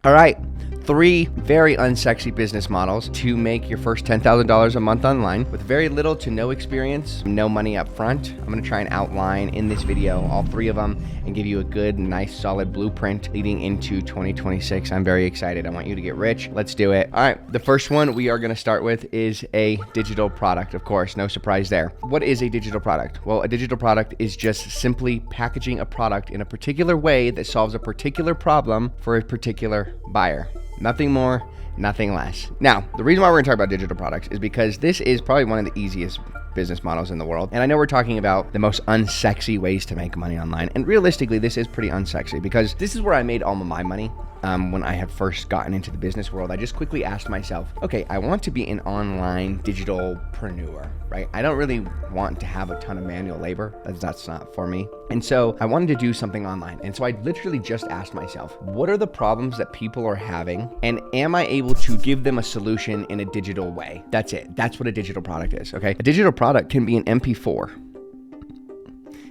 All right, 3 very unsexy business models to make your first $10,000 a month online with very little to no experience, no money up front. I'm gonna try and outline in this video all 3 of them and give you a good, nice, solid blueprint leading into 2026. I'm very excited. I want you to get rich. Let's do it. All right, the first one we are gonna start with is a digital product. Of course, no surprise there. What is a digital product? Well, a digital product is just simply packaging a product in a particular way that solves a particular problem for a particular buyer. Nothing more, nothing less. Now, the reason why we're gonna talk about digital products is because this is probably one of the easiest business models in the world. And I know we're talking about the most unsexy ways to make money online. And realistically, this is pretty unsexy because this is where I made all of my money. When I had first gotten into the business world, I just quickly asked myself, okay, I want to be an online digitalpreneur, right? I don't really want to have a ton of manual labor. That's not for me. And so I wanted to do something online. And so I literally just asked myself, what are the problems that people are having? And am I able to give them a solution in a digital way? That's it. That's what a digital product is, okay? A digital product can be an MP4.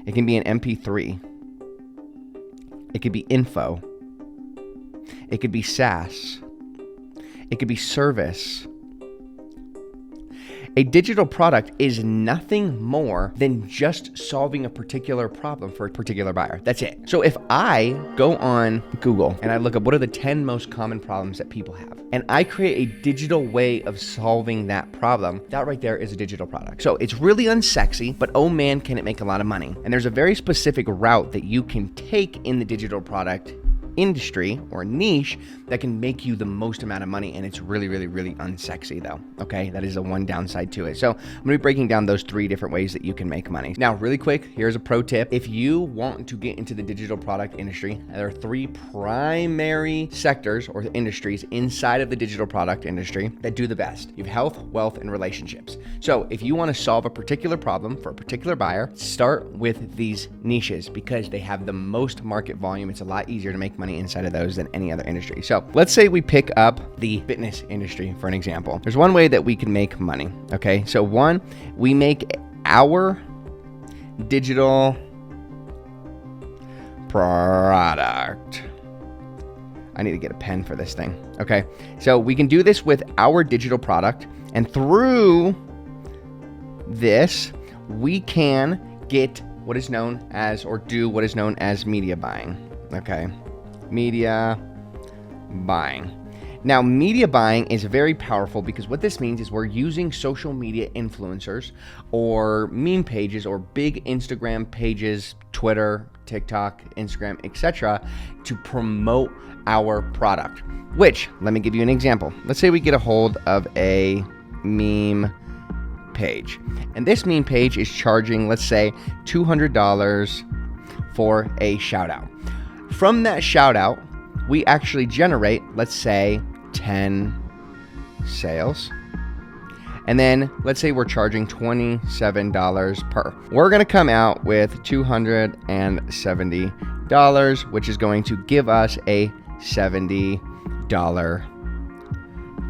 It can be an MP3. It could be info. It could be SaaS. It could be service. A digital product is nothing more than just solving a particular problem for a particular buyer. That's it. So if I go on Google and I look up what are the 10 most common problems that people have, and I create a digital way of solving that problem, that right there is a digital product. So it's really unsexy, but oh man, can it make a lot of money. And there's a very specific route that you can take in the digital product industry or niche that can make you the most amount of money, and it's really, really, really unsexy though, okay? That is the one downside to it. So I'm gonna be breaking down those 3 different ways that you can make money. Now, really quick, here's a pro tip. If you want to get into the digital product industry, there are 3 primary sectors or industries inside of the digital product industry that do the best. You have health, wealth, and relationships. So if you wanna solve a particular problem for a particular buyer, start with these niches because they have the most market volume. It's a lot easier to make money inside of those than any other industry. So let's say we pick up the fitness industry for an example. There's one way that we can make money, okay? So one, we make our digital product. I need to get a pen for this thing, okay? So we can do this with our digital product, and through this, we can get what is known as, or do what is known as media buying, okay? Media buying. Now, media buying is very powerful because what this means is we're using social media influencers or meme pages or big Instagram pages, Twitter, TikTok, Instagram, etc., to promote our product. Which, let me give you an example. Let's say we get a hold of a meme page, and this meme page is charging, let's say, $200 for a shout out. From that shout out, we actually generate, let's say, 10 sales. And then let's say we're charging $27 per. We're going to come out with $270, which is going to give us a $70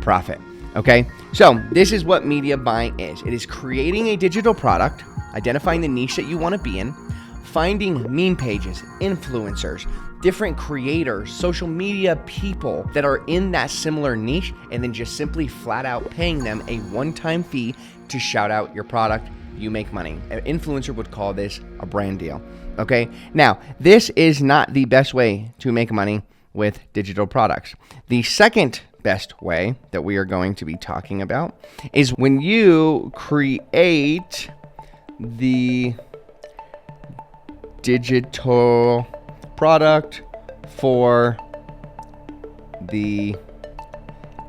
profit. Okay, so this is what media buying is. It is creating a digital product, identifying the niche that you want to be in, finding meme pages, influencers, different creators, social media people that are in that similar niche, and then just simply flat out paying them a one-time fee to shout out your product. You make money. An influencer would call this a brand deal. Okay, now this is not the best way to make money with digital products. The second best way that we are going to be talking about is when you create the digital product for the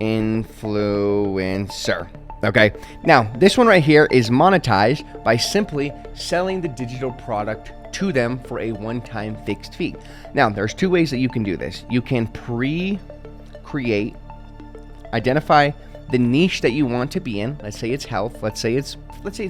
influencer. Okay, now this one right here is monetized by simply selling the digital product to them for a one-time fixed fee. Now, there's 2 ways that you can do this. You can pre-create, identify the niche that you want to be in. Let's say it's health. Let's say it's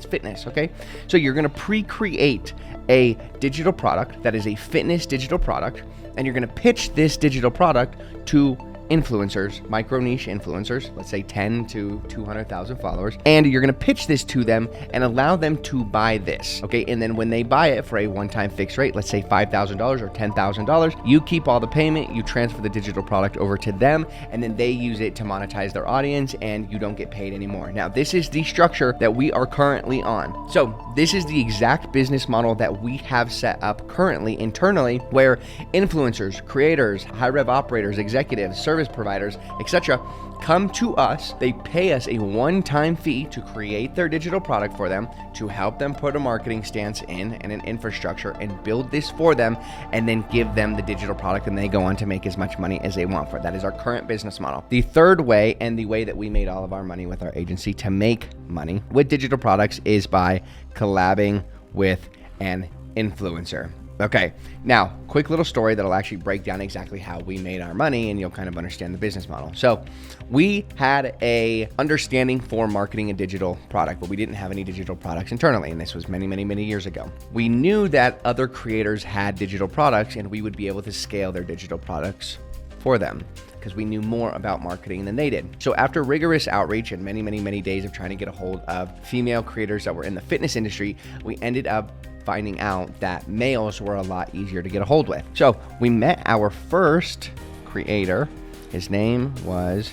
fitness. Okay, so you're going to pre-create a digital product that is a fitness digital product, and you're going to pitch this digital product to influencers, micro niche influencers, let's say 10 to 200,000 followers, and you're gonna pitch this to them and allow them to buy this, okay? And then when they buy it for a one-time fixed rate, let's say $5,000 or $10,000, you keep all the payment, you transfer the digital product over to them, and then they use it to monetize their audience, and you don't get paid anymore. Now, this is the structure that we are currently on. So this is the exact business model that we have set up currently internally, where influencers, creators, high rev operators, executives, service providers, etc. come to us. They pay us a one-time fee to create their digital product for them, to help them put a marketing stance in and an infrastructure and build this for them, and then give them the digital product, and they go on to make as much money as they want for it. That is our current business model. The third way, and the way that we made all of our money with our agency to make money with digital products, is by collabing with an influencer. Okay, now, quick little story that'll actually break down exactly how we made our money, and you'll kind of understand the business model. So we had a understanding for marketing a digital product, but we didn't have any digital products internally, and this was many, many, many years ago. We knew that other creators had digital products, and we would be able to scale their digital products for them, because we knew more about marketing than they did. So after rigorous outreach and many, many, many days of trying to get a hold of female creators that were in the fitness industry, we ended up finding out that males were a lot easier to get a hold with. So we met our first creator. His name was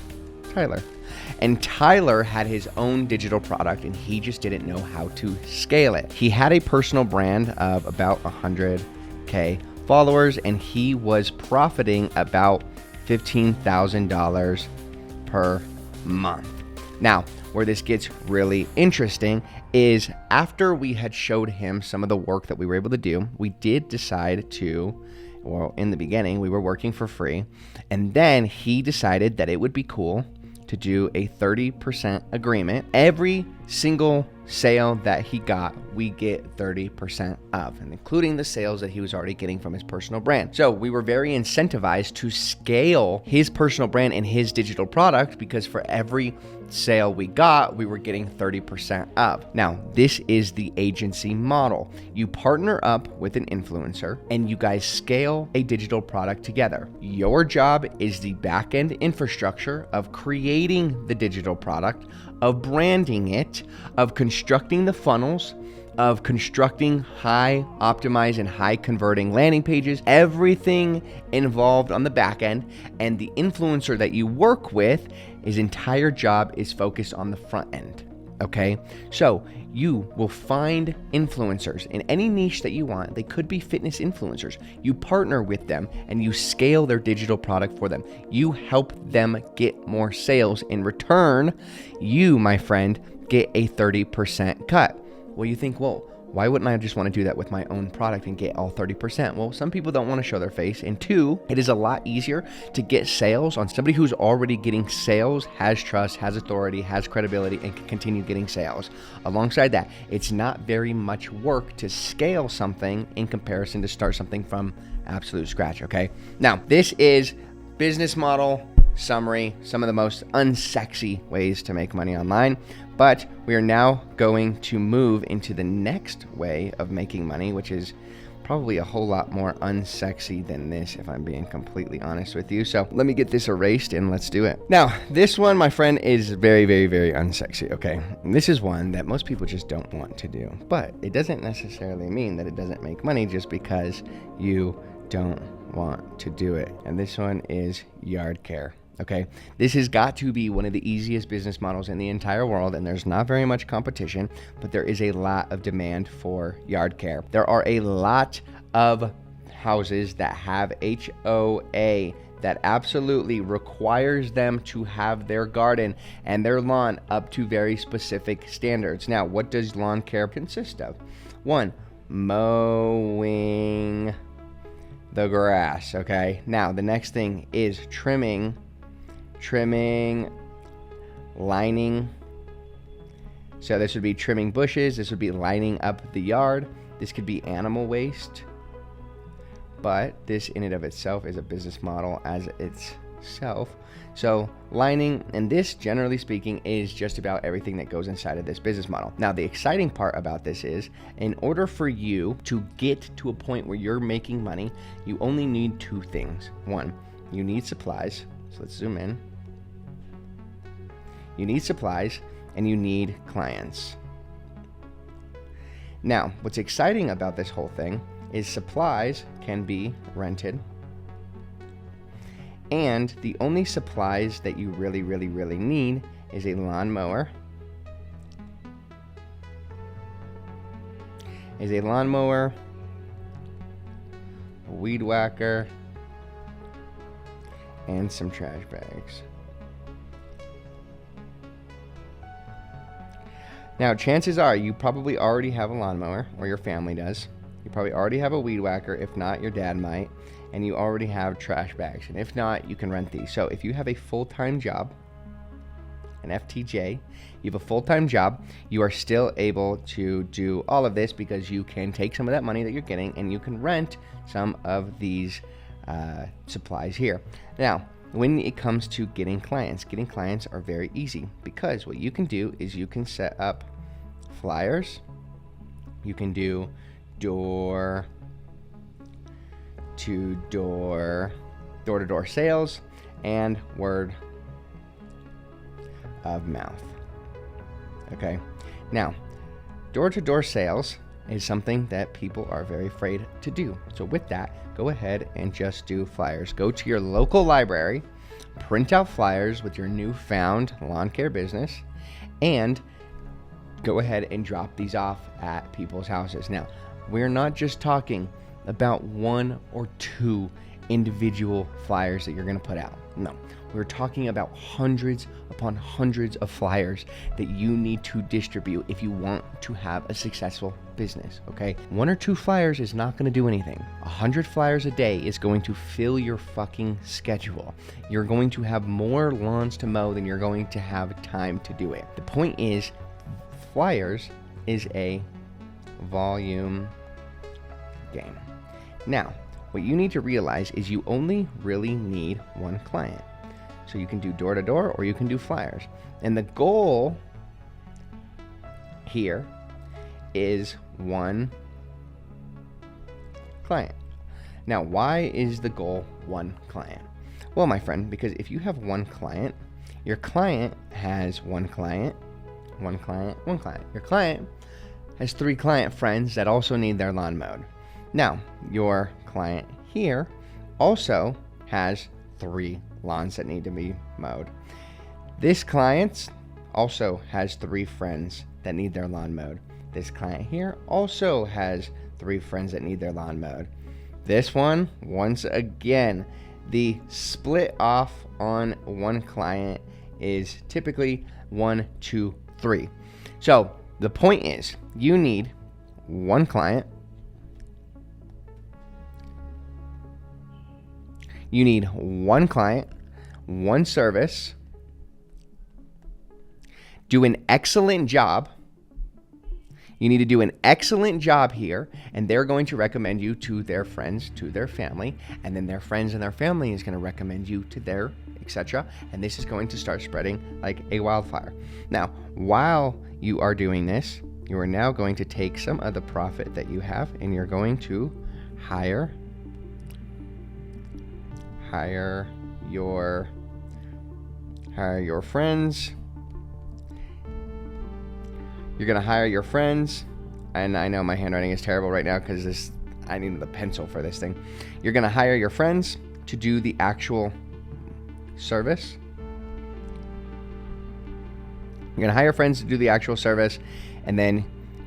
Tyler. And Tyler had his own digital product, and he just didn't know how to scale it. He had a personal brand of about 100K followers, and he was profiting about $15,000 per month. Now, where this gets really interesting is after we had showed him some of the work that we were able to do, we did decide to, well, in the beginning, we were working for free, and then he decided that it would be cool to do a 30% agreement. Every single sale that he got, we get 30% of, and including the sales that he was already getting from his personal brand. So we were very incentivized to scale his personal brand and his digital product, because for every sale we got, we were getting 30% of. Now, this is the agency model. You partner up with an influencer and you guys scale a digital product together. Your job is the back-end infrastructure of creating the digital product, of branding it, of constructing the funnels, of constructing high optimized and high converting landing pages, everything involved on the back end. And the influencer that you work with, his entire job is focused on the front end. Okay, so you will find influencers in any niche that you want. They could be fitness influencers. You partner with them and you scale their digital product for them. You help them get more sales. In return, you, my friend, get a 30% cut. Well, you think, well, why wouldn't I just want to do that with my own product and get all 30%? Well, some people don't want to show their face. And two, it is a lot easier to get sales on somebody who's already getting sales, has trust, has authority, has credibility, and can continue getting sales. Alongside that, it's not very much work to scale something in comparison to start something from absolute scratch, okay? Now, this is business model summary, some of the most unsexy ways to make money online. But we are now going to move into the next way of making money, which is probably a whole lot more unsexy than this, if I'm being completely honest with you. So let me get this erased and let's do it. Now, this one, my friend, is very, very, very unsexy, okay? And this is one that most people just don't want to do. But it doesn't necessarily mean that it doesn't make money just because you don't want to do it. And this one is yard care. Okay, this has got to be one of the easiest business models in the entire world, and there's not very much competition, but there is a lot of demand for yard care. There are a lot of houses that have HOA that absolutely requires them to have their garden and their lawn up to very specific standards. Now, what does lawn care consist of? One, mowing the grass, okay? Now, the next thing is trimming, lining. So this would be trimming bushes. This would be lining up the yard. This could be animal waste. But this in and of itself is a business model as itself. So lining, and this, generally speaking, is just about everything that goes inside of this business model. Now, the exciting part about this is, in order for you to get to a point where you're making money, you only need two things. One, you need supplies. So let's zoom in. You need supplies and you need clients. Now, what's exciting about this whole thing is supplies can be rented. And the only supplies that you really need is a lawnmower, a weed whacker, and some trash bags. Now, chances are you probably already have a lawnmower, or your family does. You probably already have a weed whacker. If not, your dad might. And you already have trash bags. And if not, you can rent these. So if you have a full-time job, an FTJ, you have a full-time job, you are still able to do all of this because you can take some of that money that you're getting and you can rent some of these supplies here. Now, when it comes to getting clients are very easy because what you can do is you can set up flyers. You can do door-to-door sales and word of mouth. Okay, now door-to-door sales is something that people are very afraid to do. So with that, go ahead and just do flyers. Go to your local library, print out flyers with your newfound lawn care business, and go ahead and drop these off at people's houses. Now, we're not just talking about 1 or 2 individual flyers that you're going to put out. No, we're talking about hundreds upon hundreds of flyers that you need to distribute if you want to have a successful business, okay? 1 or 2 flyers is not going to do anything. 100 flyers a day is going to fill your fucking schedule. You're going to have more lawns to mow than you're going to have time to do it. The point is, flyers is a volume game. Now, what you need to realize is you only really need 1 client. So you can do door-to-door or you can do flyers. And the goal here is 1 client. Now, why is the goal 1 client? Well, my friend, because if you have 1 client, your client has 1 client, 1 client, 1 client. Your client has 3 client friends that also need their lawn mowed. Now, your client here also has 3 lawns that need to be mowed. This client also has 3 friends that need their lawn mowed. This client here also has 3 friends that need their lawn mowed. This one, once again, the split off on 1 client is typically 1, 2, 3. So the point is, you need 1 client. You need 1 client, 1 service, do an excellent job. You need to do an excellent job here, and they're going to recommend you to their friends, to their family, and then their friends and their family is going to recommend you to their, etc. And this is going to start spreading like a wildfire. Now, while you are doing this, you are now going to take some of the profit that you have, and you're going to hire your friends. You're gonna hire your friends, and I know my handwriting is terrible right now because I need the pencil for this thing. You're gonna hire your friends to do the actual service. You're gonna hire your friends to do the actual service, and then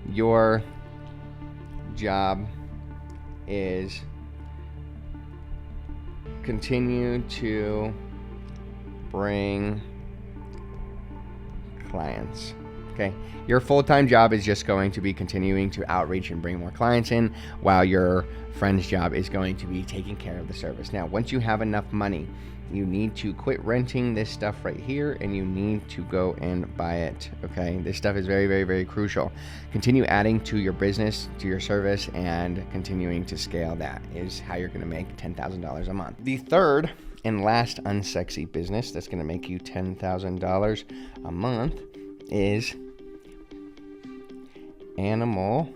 your job is continue to bring clients. Okay, your full-time job is just going to be continuing to outreach and bring more clients in, while your friend's job is going to be taking care of the service. Now, once you have enough money, you need to quit renting this stuff right here, and you need to go and buy it. Okay, this stuff is very, very, very crucial. Continue adding to your business, to your service, and continuing to scale. That is how you're going to make $10,000 a month. The third and last unsexy business that's going to make you $10,000 a month is animal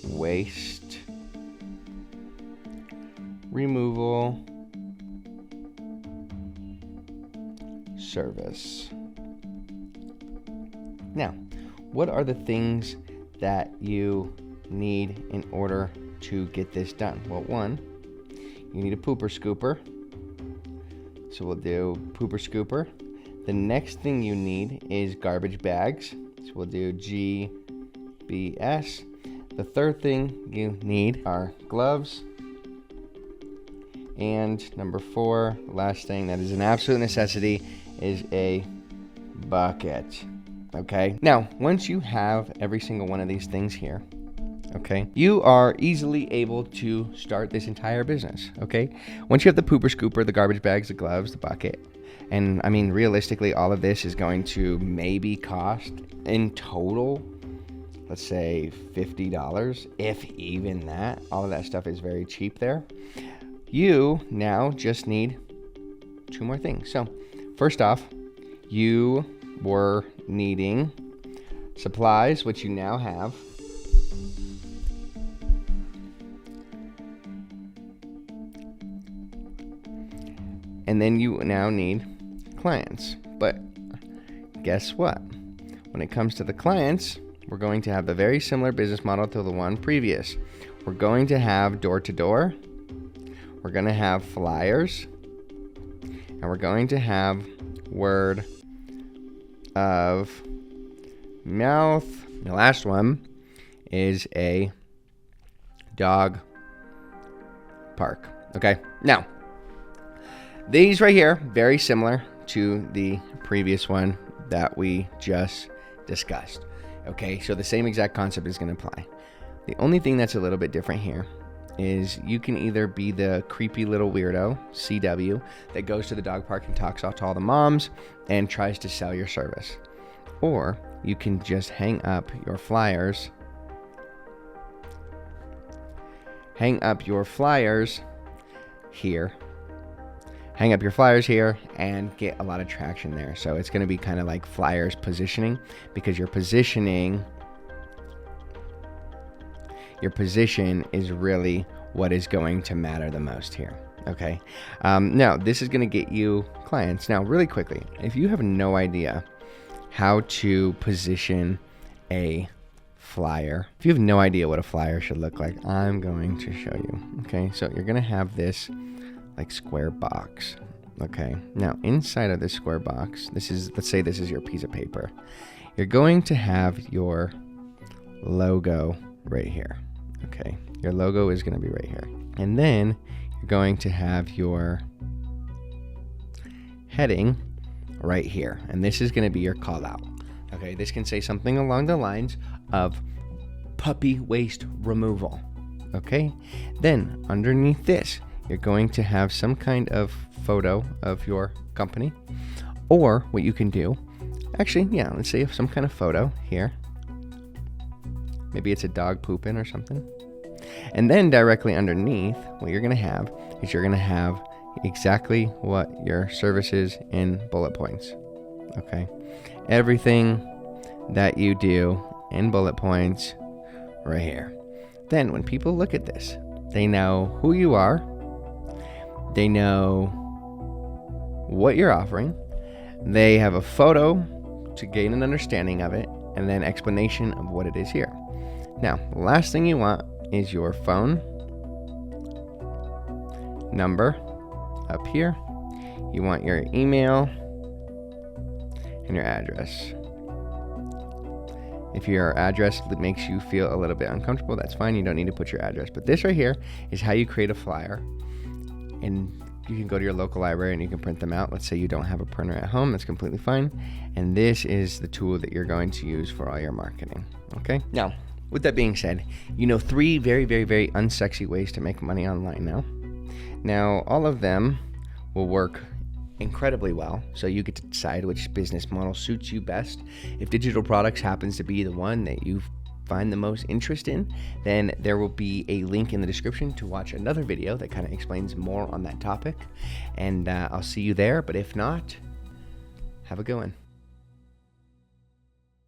waste removal service. Now, what are the things that you need in order to get this done? Well, one, you need a pooper scooper. So we'll do pooper scooper. The next thing you need is garbage bags. So we'll do GBS. The third thing you need are gloves. And number 4, last thing that is an absolute necessity, is a bucket. Okay, now once you have every single one of these things here, okay, you are easily able to start this entire business. Okay, once you have the pooper scooper, the garbage bags, the gloves, the bucket, and I mean realistically all of this is going to maybe cost in total, let's say $50, if even that. All of that stuff is very cheap there. You now just need 2 more things. So first off, you were needing supplies, which you now have. And then you now need clients. But guess what? When it comes to the clients, we're going to have a very similar business model to the one previous. We're going to have door-to-door. We're going to have flyers. And we're going to have word of mouth. The last one is a dog park. Okay, now these right here, very similar to the previous one that we just discussed. Okay, so the same exact concept is going to apply. The only thing that's a little bit different here is you can either be the creepy little weirdo, CW, that goes to the dog park and talks out to all the moms and tries to sell your service. Or you can just hang up your flyers. Hang up your flyers here. Hang up your flyers here and get a lot of traction there. So it's going to be kind of like flyers positioning, because your position is really what is going to matter the most here. Okay. Now this is going to get you clients. Now, really quickly, if you have no idea how to position a flyer, if you have no idea what a flyer should look like, I'm going to show you. Okay. So you're going to have this like square box. Okay. Now inside of this square box, let's say this is your piece of paper. You're going to have your logo right here. Okay. Your logo is going to be right here. And then you're going to have your heading right here. And this is going to be your call out. Okay. This can say something along the lines of puppy waste removal. Okay. Then underneath this, you're going to have some kind of photo of your company. Or what you can do, actually, yeah, let's say some kind of photo here. Maybe it's a dog pooping or something. And then directly underneath, what you're going to have is you're going to have exactly what your service is in bullet points. Okay. Everything that you do in bullet points right here. Then when people look at this, they know who you are. They know what you're offering. They have a photo to gain an understanding of it, and then explanation of what it is here. Now, the last thing you want is your phone number up here. You want your email and your address. If your address makes you feel a little bit uncomfortable, that's fine. You don't need to put your address. But this right here is how you create a flyer. And you can go to your local library and you can print them out. Let's say you don't have a printer at home. That's completely fine. And this is the tool that you're going to use for all your marketing. Okay. Now, with that being said, you know 3 very, very, very unsexy ways to make money online now. Now, all of them will work incredibly well. So you get to decide which business model suits you best. If digital products happens to be the one that you find the most interest in, then there will be a link in the description to watch another video that kind of explains more on that topic. And I'll see you there. But if not, have a good one.